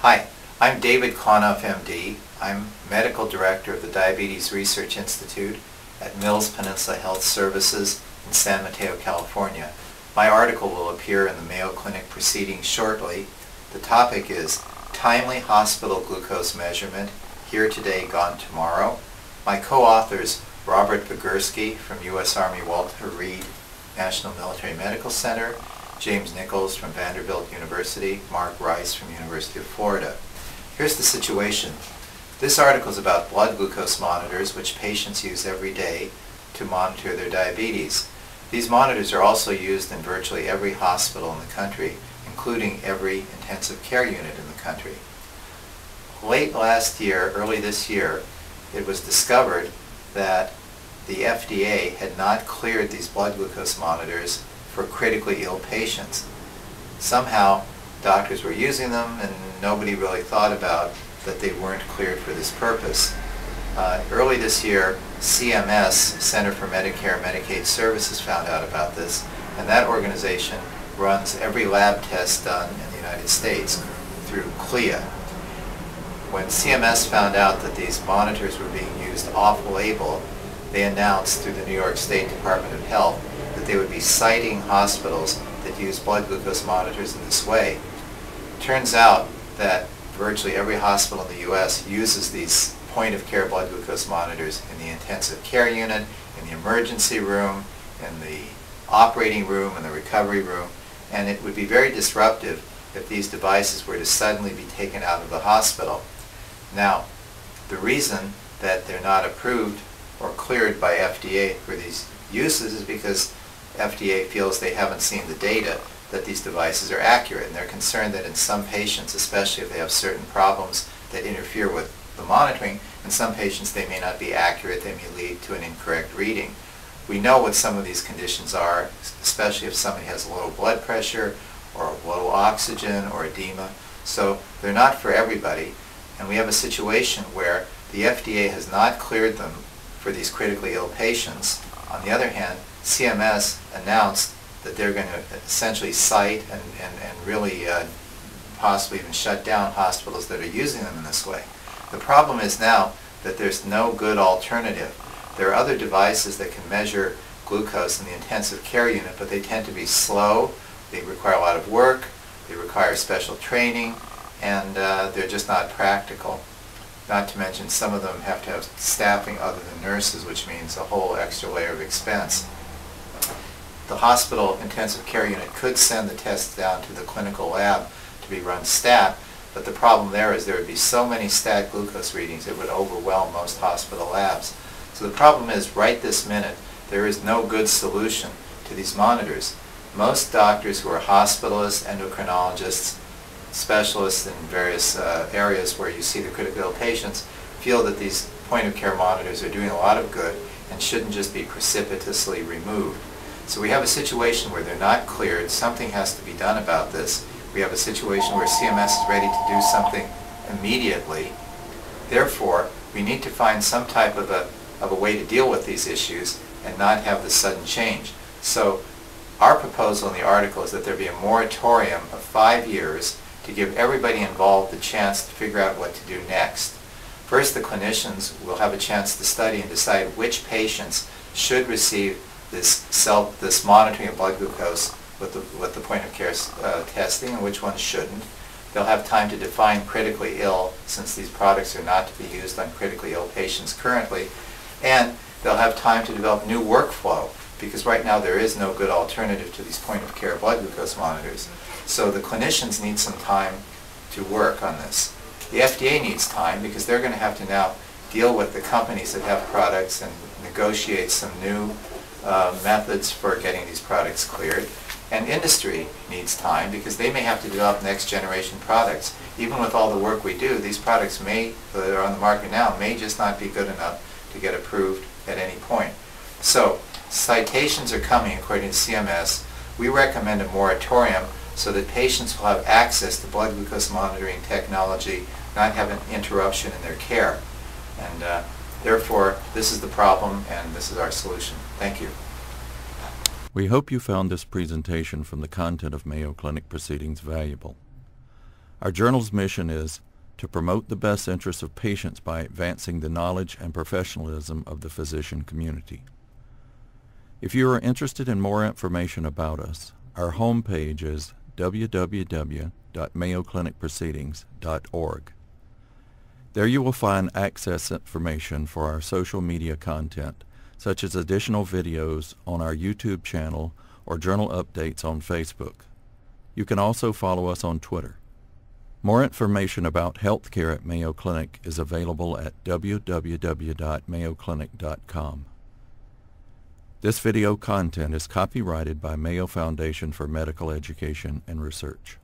Hi, I'm David Klonoff, MD. I'm Medical Director of the Diabetes Research Institute at Mills Peninsula Health Services in San Mateo, California. My article will appear in the Mayo Clinic Proceedings shortly. The topic is Timely Hospital Glucose Measurement, Here Today, Gone Tomorrow. My co-authors, Robert Vigurski from U.S. Army Walter Reed National Military Medical Center, James Nichols from Vanderbilt University, Mark Rice from University of Florida. Here's the situation. This article is about blood glucose monitors which patients use every day to monitor their diabetes. These monitors are also used in virtually every hospital in the country, including every intensive care unit in the country. Late last year, early this year, it was discovered that the FDA had not cleared these blood glucose monitors for critically ill patients. Somehow doctors were using them and nobody really thought about that they weren't cleared for this purpose. Early this year, CMS, Center for Medicare and Medicaid Services, found out about this, and that organization runs every lab test done in the United States through CLIA. When CMS found out that these monitors were being used off-label, they announced through the New York State Department of Health that they would be citing hospitals that use blood glucose monitors in this way. Turns out that virtually every hospital in the U.S. uses these point-of-care blood glucose monitors in the intensive care unit, in the emergency room, in the operating room, in the recovery room, and it would be very disruptive if these devices were to suddenly be taken out of the hospital. Now, the reason that they're not approved or cleared by FDA for these uses is because FDA feels they haven't seen the data that these devices are accurate, and they're concerned that in some patients, especially if they have certain problems that interfere with the monitoring, in some patients they may not be accurate, they may lead to an incorrect reading. We know what some of these conditions are, especially if somebody has low blood pressure or low oxygen or edema, so they're not for everybody, and we have a situation where the FDA has not cleared them for these critically ill patients. On the other hand, CMS announced that they're going to essentially cite and really possibly even shut down hospitals that are using them in this way. The problem is now that there's no good alternative. There are other devices that can measure glucose in the intensive care unit, but they tend to be slow, they require a lot of work, they require special training, and they're just not practical. Not to mention some of them have to have staffing other than nurses, which means a whole extra layer of expense. The hospital intensive care unit could send the tests down to the clinical lab to be run stat, but the problem there is there would be so many stat glucose readings it would overwhelm most hospital labs. So the problem is, right this minute, there is no good solution to these monitors. Most doctors who are hospitalists, endocrinologists, specialists in various areas where you see the critically ill patients feel that these point-of-care monitors are doing a lot of good and shouldn't just be precipitously removed. So we have a situation where they're not cleared. Something has to be done about this. We have a situation where CMS is ready to do something immediately. Therefore, we need to find some type of a way to deal with these issues and not have the sudden change. So our proposal in the article is that there be a moratorium of 5 years to give everybody involved the chance to figure out what to do next. First, the clinicians will have a chance to study and decide which patients should receive this monitoring of blood glucose with the point-of-care testing and which ones shouldn't. They'll have time to define critically ill, since these products are not to be used on critically ill patients currently, and they'll have time to develop new workflow, because right now there is no good alternative to these point-of-care blood glucose monitors. So the clinicians need some time to work on this. The FDA needs time because they're going to have to now deal with the companies that have products and negotiate some new methods for getting these products cleared. And industry needs time because they may have to develop next generation products. Even with all the work we do, these products that are on the market now may just not be good enough to get approved at any point. So citations are coming according to CMS. We recommend a moratorium so that patients will have access to blood glucose monitoring technology, not have an interruption in their care. And therefore, this is the problem and this is our solution. Thank you. We hope you found this presentation from the content of Mayo Clinic Proceedings valuable. Our journal's mission is to promote the best interests of patients by advancing the knowledge and professionalism of the physician community. If you are interested in more information about us, our homepage is www.mayoclinicproceedings.org. There you will find access information for our social media content, such as additional videos on our YouTube channel or journal updates on Facebook. You can also follow us on Twitter. More information about healthcare at Mayo Clinic is available at www.mayoclinic.com. This video content is copyrighted by Mayo Foundation for Medical Education and Research.